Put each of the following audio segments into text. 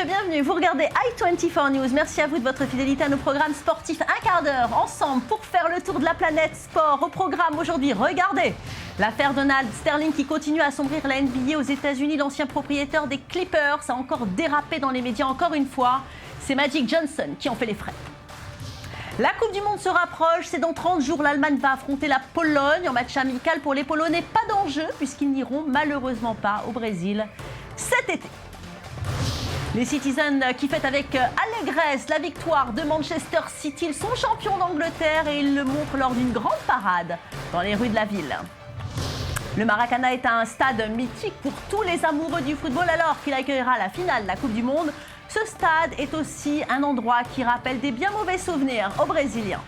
bienvenue. Vous regardez i24 News. Merci à vous de votre fidélité à nos programmes sportifs. Un quart d'heure ensemble pour faire le tour de la planète sport. Au programme aujourd'hui, regardez l'affaire Donald Sterling qui continue à assombrir la NBA aux États-Unis. L'ancien propriétaire des Clippers a encore dérapé dans les médias encore une fois. C'est Magic Johnson qui en fait les frais. La Coupe du Monde se rapproche, c'est dans 30 jours. L'Allemagne va affronter la Pologne en match amical. Pour les Polonais, pas d'enjeu puisqu'ils n'iront malheureusement pas au Brésil cet été. Les Citizens qui fêtent avec allégresse la victoire de Manchester City. Ils sont champions d'Angleterre et ils le montrent lors d'une grande parade dans les rues de la ville. Le Maracana est un stade mythique pour tous les amoureux du football alors qu'il accueillera la finale de la Coupe du Monde. Ce stade est aussi un endroit qui rappelle des bien mauvais souvenirs aux Brésiliens.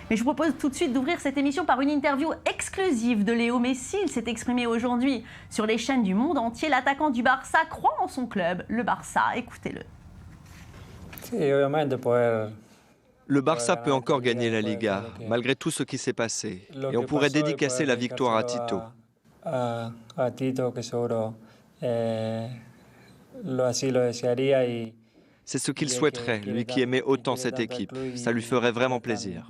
Mais je vous propose tout de suite d'ouvrir cette émission par une interview exclusive de Léo Messi. Il s'est exprimé aujourd'hui sur les chaînes du monde entier. L'attaquant du Barça croit en son club, le Barça. Écoutez-le. Le Barça peut encore gagner la Liga, malgré tout ce qui s'est passé. Et on pourrait dédicacer la victoire à Tito. C'est ce qu'il souhaiterait, lui qui aimait autant cette équipe. Ça lui ferait vraiment plaisir.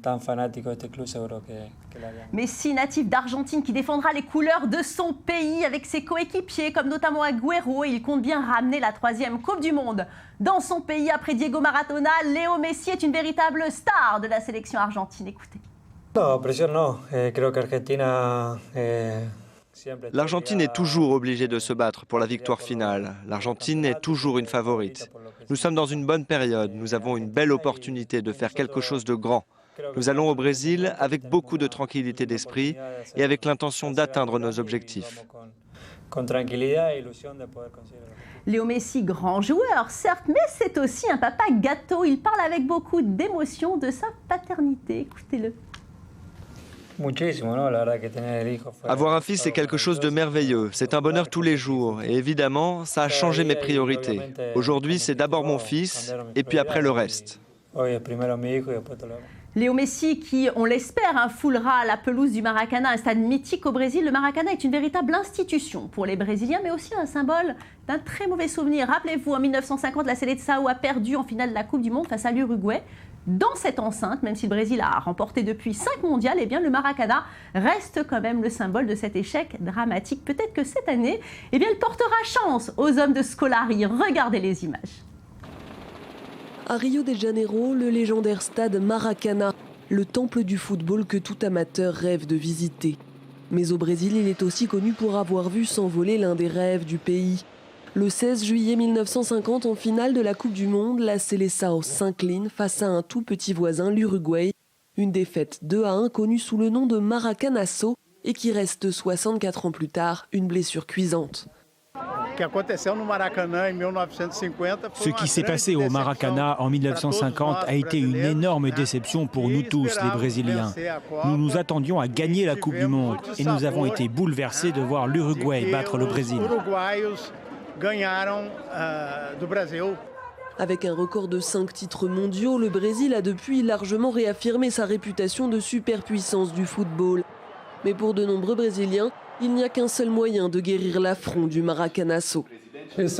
Messi, natif d'Argentine, qui défendra les couleurs de son pays avec ses coéquipiers, comme notamment Agüero. Il compte bien ramener la 3e Coupe du Monde dans son pays. Après Diego Maradona, Léo Messi est une véritable star de la sélection argentine. Écoutez. L'Argentine est toujours obligée de se battre pour la victoire finale. L'Argentine est toujours une favorite. Nous sommes dans une bonne période. Nous avons une belle opportunité de faire quelque chose de grand. Nous allons au Brésil avec beaucoup de tranquillité d'esprit et avec l'intention d'atteindre nos objectifs. Léo Messi, grand joueur, certes, mais c'est aussi un papa gâteau. Il parle avec beaucoup d'émotion de sa paternité. Écoutez-le. Avoir un fils, c'est quelque chose de merveilleux. C'est un bonheur tous les jours. Et évidemment, ça a changé mes priorités. Aujourd'hui, c'est d'abord mon fils et puis après le reste. Léo Messi, qui, on l'espère, foulera la pelouse du Maracana, un stade mythique au Brésil. Le Maracana est une véritable institution pour les Brésiliens, mais aussi un symbole d'un très mauvais souvenir. Rappelez-vous, en 1950, la Seleção a perdu en finale de la Coupe du Monde face à l'Uruguay. Dans cette enceinte, même si le Brésil a remporté depuis 5 mondiales, eh bien le Maracana reste quand même le symbole de cet échec dramatique. Peut-être que cette année, eh bien, il portera chance aux hommes de Scolari. Regardez les images. À Rio de Janeiro, le légendaire stade Maracana, le temple du football que tout amateur rêve de visiter. Mais au Brésil, il est aussi connu pour avoir vu s'envoler l'un des rêves du pays. Le 16 juillet 1950, en finale de la Coupe du Monde, la Seleção s'incline face à un tout petit voisin, l'Uruguay. Une défaite 2-1 connue sous le nom de Maracanazo et qui reste 64 ans plus tard une blessure cuisante. Ce qui s'est passé au Maracana en 1950 a été une énorme déception pour nous tous, les Brésiliens. Nous nous attendions à gagner la Coupe du Monde et nous avons été bouleversés de voir l'Uruguay battre le Brésil. Avec un record de 5 titres mondiaux, le Brésil a depuis largement réaffirmé sa réputation de superpuissance du football. Mais pour de nombreux Brésiliens, il n'y a qu'un seul moyen de guérir l'affront du Maracanazo. C'est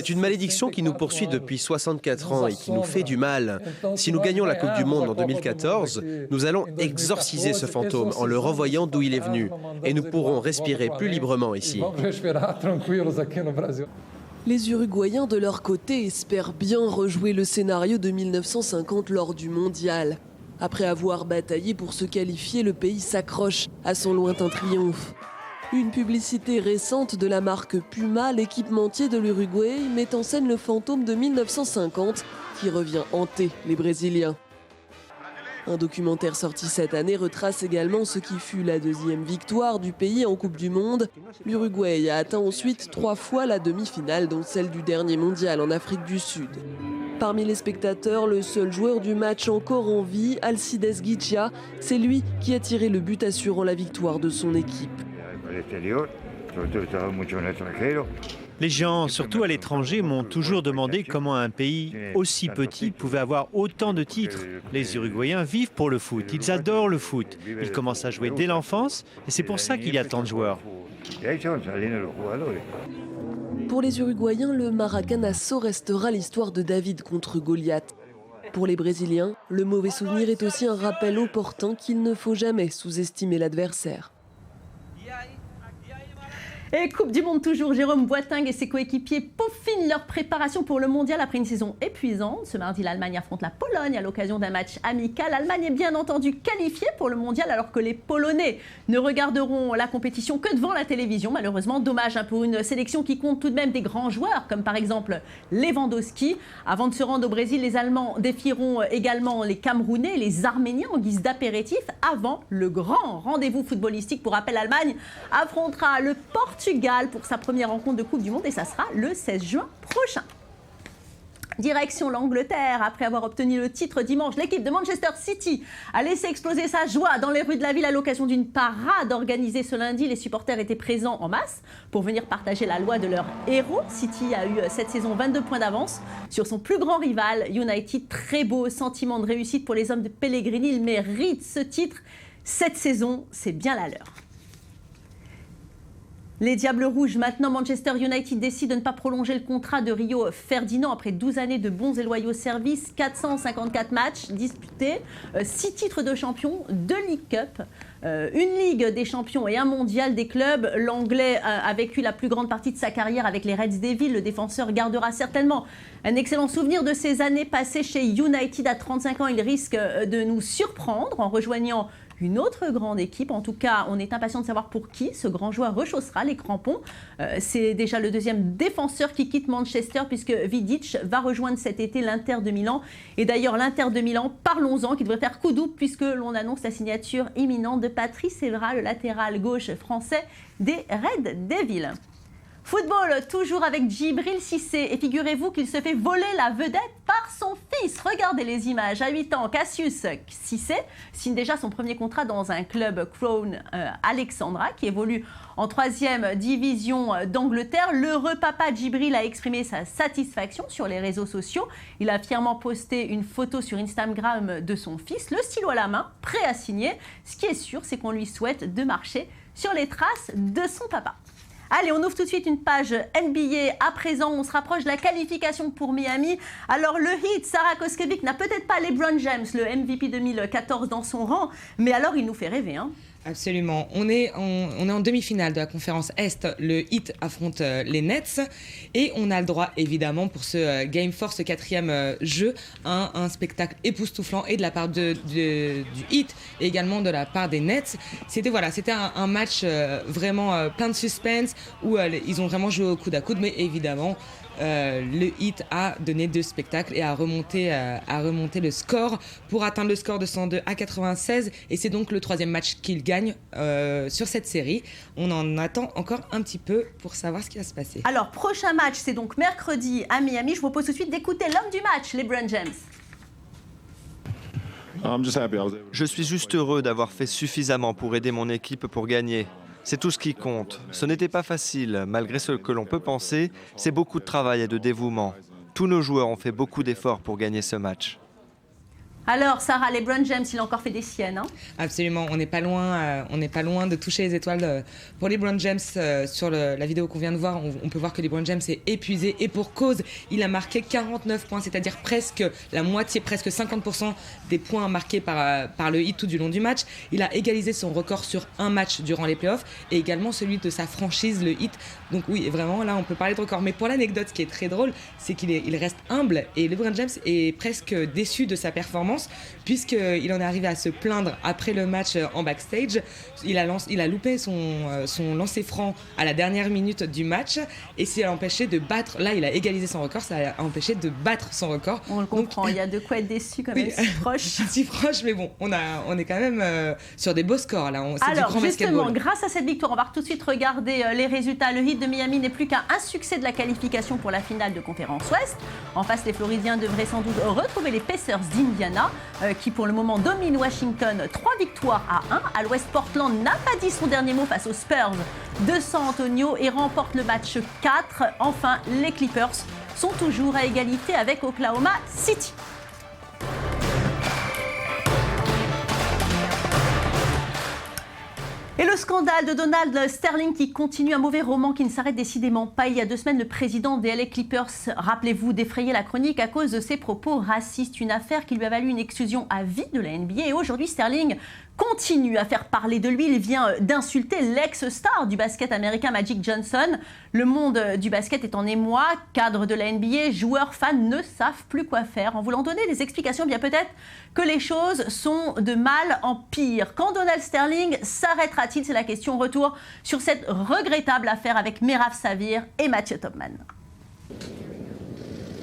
une malédiction qui nous poursuit depuis 64 ans et qui nous fait du mal. Si nous gagnons la Coupe du Monde en 2014, nous allons exorciser ce fantôme en le renvoyant d'où il est venu. Et nous pourrons respirer plus librement ici. Les Uruguayens, de leur côté, espèrent bien rejouer le scénario de 1950 lors du Mondial. Après avoir bataillé pour se qualifier, le pays s'accroche à son lointain triomphe. Une publicité récente de la marque Puma, l'équipementier de l'Uruguay, met en scène le fantôme de 1950 qui revient hanter les Brésiliens. Un documentaire sorti cette année retrace également ce qui fut la 2e victoire du pays en Coupe du Monde. L'Uruguay a atteint ensuite 3 fois la demi-finale, dont celle du dernier mondial en Afrique du Sud. Parmi les spectateurs, le seul joueur du match encore en vie, Alcides Guichia, c'est lui qui a tiré le but assurant la victoire de son équipe. Les gens, surtout à l'étranger, m'ont toujours demandé comment un pays aussi petit pouvait avoir autant de titres. Les Uruguayens vivent pour le foot, ils adorent le foot. Ils commencent à jouer dès l'enfance et c'est pour ça qu'il y a tant de joueurs. Pour les Uruguayens, le Maracanazo restera l'histoire de David contre Goliath. Pour les Brésiliens, le mauvais souvenir est aussi un rappel opportun qu'il ne faut jamais sous-estimer l'adversaire. Et Coupe du Monde toujours, Jérôme Boateng et ses coéquipiers peaufinent leur préparation pour le mondial après une saison épuisante. Ce mardi, l'Allemagne affronte la Pologne à l'occasion d'un match amical. L'Allemagne est bien entendu qualifiée pour le mondial alors que les Polonais ne regarderont la compétition que devant la télévision. Malheureusement, dommage pour une sélection qui compte tout de même des grands joueurs comme par exemple Lewandowski. Avant de se rendre au Brésil, les Allemands défieront également les Camerounais et les Arméniens en guise d'apéritif avant le grand rendez-vous footballistique. Pour rappel, l'Allemagne affrontera le Portugal pour sa première rencontre de Coupe du Monde et ça sera le 16 juin prochain. Direction l'Angleterre, après avoir obtenu le titre dimanche, l'équipe de Manchester City a laissé exploser sa joie dans les rues de la ville à l'occasion d'une parade organisée ce lundi. Les supporters étaient présents en masse pour venir partager la loi de leur héros. City a eu cette saison 22 points d'avance sur son plus grand rival United. Très beau sentiment de réussite pour les hommes de Pellegrini. Ils méritent ce titre. Cette saison, c'est bien la leur. Les Diables Rouges, maintenant Manchester United décide de ne pas prolonger le contrat de Rio Ferdinand après 12 années de bons et loyaux services, 454 matchs disputés, 6 titres de champion, 2 League Cup, une Ligue des champions et un mondial des clubs. L'Anglais a vécu la plus grande partie de sa carrière avec les Reds Devils. Le défenseur gardera certainement un excellent souvenir de ses années passées chez United. À 35 ans, il risque de nous surprendre en rejoignant une autre grande équipe. En tout cas, on est impatient de savoir pour qui ce grand joueur rechaussera les crampons. C'est déjà le deuxième défenseur qui quitte Manchester puisque Vidic va rejoindre cet été l'Inter de Milan. Et d'ailleurs, l'Inter de Milan, parlons-en, qui devrait faire coup double puisque l'on annonce la signature imminente de Patrice Evra, le latéral gauche français des Red Devils. Football, toujours avec Djibril Cissé. Et figurez-vous qu'il se fait voler la vedette par son fils. Regardez les images. À 8 ans, Cassius Cissé signe déjà son premier contrat dans un club Crown Alexandra qui évolue en 3e division d'Angleterre. L'heureux papa Djibril a exprimé sa satisfaction sur les réseaux sociaux. Il a fièrement posté une photo sur Instagram de son fils, le stylo à la main, prêt à signer. Ce qui est sûr, c'est qu'on lui souhaite de marcher sur les traces de son papa. Allez, on ouvre tout de suite une page NBA. À présent, on se rapproche de la qualification pour Miami. Alors, le Heat, Sarah Koskevik n'a peut-être pas LeBron James, le MVP 2014, dans son rang, mais alors il nous fait rêver, hein. Absolument. On est en demi-finale de la conférence Est. Le Heat affronte les Nets. Et on a le droit, évidemment, pour ce Game 4, ce 4e jeu, à un spectacle époustouflant et de la part du Heat et également de la part des Nets. C'était un match vraiment plein de suspense où ils ont vraiment joué au coude à coude. Mais évidemment, le Heat a donné 2 spectacles et a remonté le score pour atteindre le score de 102-96 et c'est donc le 3e match qu'il gagne sur cette série. On en attend encore un petit peu pour savoir ce qui va se passer. Alors, prochain match, c'est donc mercredi à Miami. Je vous propose tout de suite d'écouter l'homme du match, LeBron James. Je suis juste heureux d'avoir fait suffisamment pour aider mon équipe pour gagner. C'est tout ce qui compte. Ce n'était pas facile. Malgré ce que l'on peut penser, c'est beaucoup de travail et de dévouement. Tous nos joueurs ont fait beaucoup d'efforts pour gagner ce match. Alors, Sarah, LeBron James, il a encore fait des siennes, hein? Absolument, on n'est pas loin de toucher les étoiles pour LeBron James. Sur la vidéo qu'on vient de voir, on peut voir que LeBron James est épuisé et pour cause. Il a marqué 49 points, c'est-à-dire presque la moitié, presque 50% des points marqués par le Heat tout du long du match. Il a égalisé son record sur un match durant les playoffs et également celui de sa franchise, le Heat. Donc oui, vraiment, là, on peut parler de record. Mais pour l'anecdote, ce qui est très drôle, c'est qu'il reste humble et LeBron James est presque déçu de sa performance puisqu'il en est arrivé à se plaindre après le match en backstage. Il a loupé son lancer franc à la dernière minute du match et ça l'a empêché de battre. Là, il a égalisé son record, ça a empêché de battre son record. On le comprend, il y a de quoi être déçu quand même, si proche. Si proche, mais bon, on est quand même sur des beaux scores là. Alors justement, grâce à cette victoire, on va tout de suite regarder les résultats. Le Heat de Miami n'est plus qu'à un succès de la qualification pour la finale de conférence Ouest. En face, les Floridiens devraient sans doute retrouver les Pacers d'Indiana qui pour le moment domine Washington 3 victoires à 1. À l'Ouest, Portland n'a pas dit son dernier mot face aux Spurs de San Antonio et remporte le match 4. Enfin, les Clippers sont toujours à égalité avec Oklahoma City. Et le Le scandale de Donald Sterling qui continue, un mauvais roman qui ne s'arrête décidément pas. Il y a 2 semaines, le président des LA Clippers, rappelez-vous, défrayait la chronique à cause de ses propos racistes. Une affaire qui lui a valu une exclusion à vie de la NBA. Et aujourd'hui, Sterling continue à faire parler de lui. Il vient d'insulter l'ex-star du basket américain Magic Johnson. Le monde du basket est en émoi. Cadre de la NBA, joueurs, fans ne savent plus quoi faire. En voulant donner des explications, bien peut-être que les choses sont de mal en pire. Quand Donald Sterling s'arrêtera-t-il? C'est la question. Retour sur cette regrettable affaire avec Merav Savir et Mathieu Topman.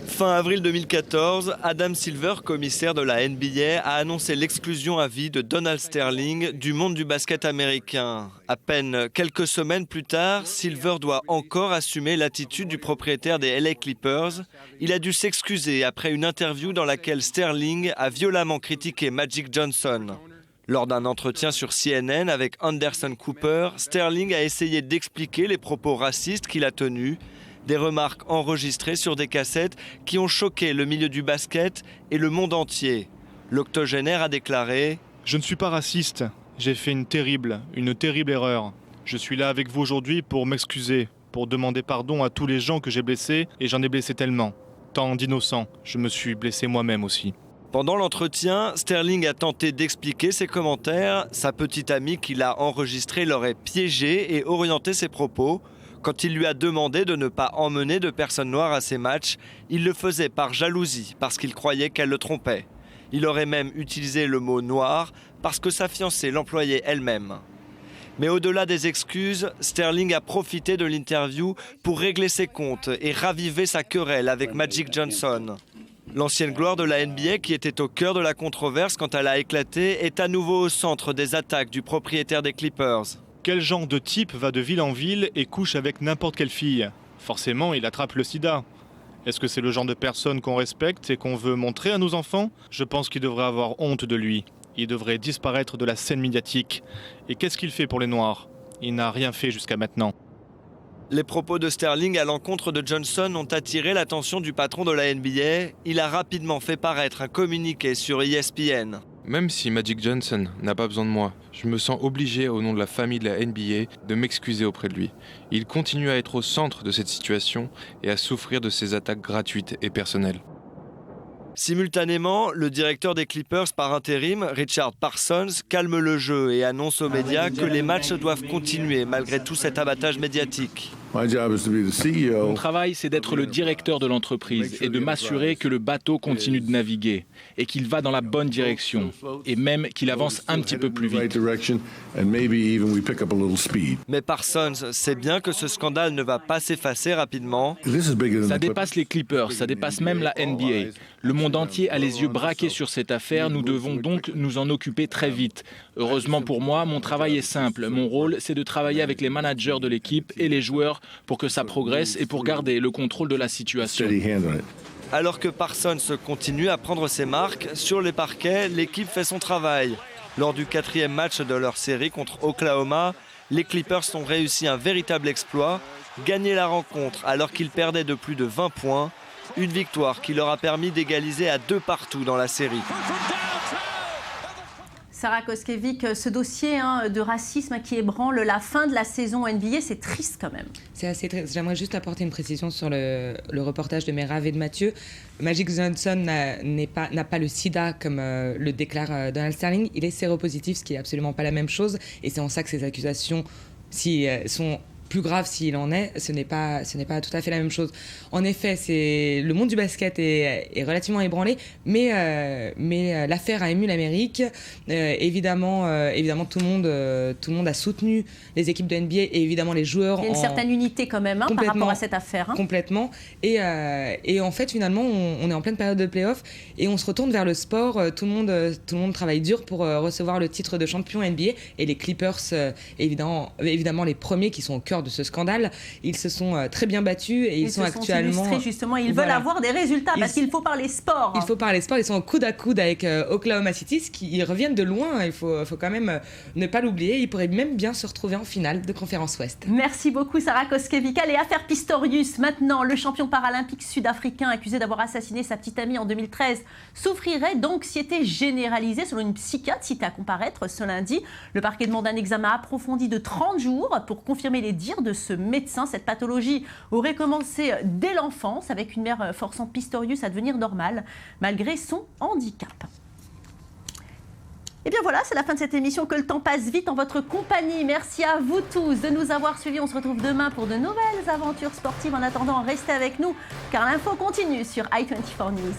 Fin avril 2014, Adam Silver, commissaire de la NBA, a annoncé l'exclusion à vie de Donald Sterling du monde du basket américain. À peine quelques semaines plus tard, Silver doit encore assumer l'attitude du propriétaire des LA Clippers. Il a dû s'excuser après une interview dans laquelle Sterling a violemment critiqué Magic Johnson. Lors d'un entretien sur CNN avec Anderson Cooper, Sterling a essayé d'expliquer les propos racistes qu'il a tenus. Des remarques enregistrées sur des cassettes qui ont choqué le milieu du basket et le monde entier. L'octogénaire a déclaré « Je ne suis pas raciste. J'ai fait une terrible erreur. Je suis là avec vous aujourd'hui pour m'excuser, pour demander pardon à tous les gens que j'ai blessés, et j'en ai blessé tellement. Tant d'innocents. Je me suis blessé moi-même aussi. » Pendant l'entretien, Sterling a tenté d'expliquer ses commentaires. Sa petite amie qui l'a enregistré l'aurait piégé et orienté ses propos. Quand il lui a demandé de ne pas emmener de personnes noires à ses matchs, il le faisait par jalousie, parce qu'il croyait qu'elle le trompait. Il aurait même utilisé le mot « noir » parce que sa fiancée l'employait elle-même. Mais au-delà des excuses, Sterling a profité de l'interview pour régler ses comptes et raviver sa querelle avec Magic Johnson. L'ancienne gloire de la NBA, qui était au cœur de la controverse quand elle a éclaté, est à nouveau au centre des attaques du propriétaire des Clippers. Quel genre de type va de ville en ville et couche avec n'importe quelle fille? Forcément, il attrape le sida. Est-ce que c'est le genre de personne qu'on respecte et qu'on veut montrer à nos enfants? Je pense qu'il devrait avoir honte de lui. Il devrait disparaître de la scène médiatique. Et qu'est-ce qu'il fait pour les Noirs? Il n'a rien fait jusqu'à maintenant. Les propos de Sterling à l'encontre de Johnson ont attiré l'attention du patron de la NBA. Il a rapidement fait paraître un communiqué sur ESPN. Même si Magic Johnson n'a pas besoin de moi, je me sens obligé au nom de la famille de la NBA de m'excuser auprès de lui. Il continue à être au centre de cette situation et à souffrir de ces attaques gratuites et personnelles. Simultanément, le directeur des Clippers par intérim, Richard Parsons, calme le jeu et annonce aux médias que les matchs doivent continuer malgré tout cet abattage médiatique. Mon travail, c'est d'être le directeur de l'entreprise et de m'assurer que le bateau continue de naviguer et qu'il va dans la bonne direction et même qu'il avance un petit peu plus vite. Mais Parsons sait bien que ce scandale ne va pas s'effacer rapidement. Ça dépasse les Clippers, ça dépasse même la NBA. Le monde entier a les yeux braqués sur cette affaire, nous devons donc nous en occuper très vite. Heureusement pour moi, mon travail est simple. Mon rôle, c'est de travailler avec les managers de l'équipe et les joueurs pour que ça progresse et pour garder le contrôle de la situation. Alors que Parsons continue à prendre ses marques, sur les parquets, l'équipe fait son travail. Lors du 4e match de leur série contre Oklahoma, les Clippers ont réussi un véritable exploit, gagner la rencontre alors qu'ils perdaient de plus de 20 points. Une victoire qui leur a permis d'égaliser à 2-2 dans la série. Sarah Koskevic, ce dossier de racisme qui ébranle la fin de la saison NBA, c'est triste quand même. C'est assez triste. J'aimerais juste apporter une précision sur le reportage de Merav et de Mathieu. Magic Johnson n'a pas le sida comme le déclare Donald Sterling. Il est séropositif, ce qui n'est absolument pas la même chose. Et c'est en ça que ces accusations sont plus grave s'il en est, ce n'est pas tout à fait la même chose. En effet, le monde du basket est relativement ébranlé, mais l'affaire a ému l'Amérique. Évidemment, tout le monde a soutenu les équipes de NBA et évidemment les joueurs. Il y a une certaine unité quand même par rapport à cette affaire. Complètement. Et en fait, finalement, on est en pleine période de play-off et on se retourne vers le sport. Tout le monde travaille dur pour recevoir le titre de champion NBA et les Clippers, évidemment les premiers qui sont au cœur lors de ce scandale. Ils se sont très bien battus et ils sont actuellement... Justement, ils veulent avoir des résultats parce qu'il faut parler sport. Il faut parler sport, ils sont coude à coude avec Oklahoma City, ils reviennent de loin, il faut quand même ne pas l'oublier, ils pourraient même bien se retrouver en finale de Conférence Ouest. Merci beaucoup Sarah Koskevika. Et affaire Pistorius, maintenant, le champion paralympique sud-africain accusé d'avoir assassiné sa petite amie en 2013 souffrirait d'anxiété généralisée selon une psychiatre citée à comparaître ce lundi. Le parquet demande un examen approfondi de 30 jours pour confirmer les dires de ce médecin. Cette pathologie aurait commencé dès l'enfance avec une mère forçant Pistorius à devenir normale malgré son handicap. Et bien voilà, c'est la fin de cette émission. Que le temps passe vite en votre compagnie. Merci à vous tous de nous avoir suivis. On se retrouve demain pour de nouvelles aventures sportives. En attendant, restez avec nous car l'info continue sur i24 News.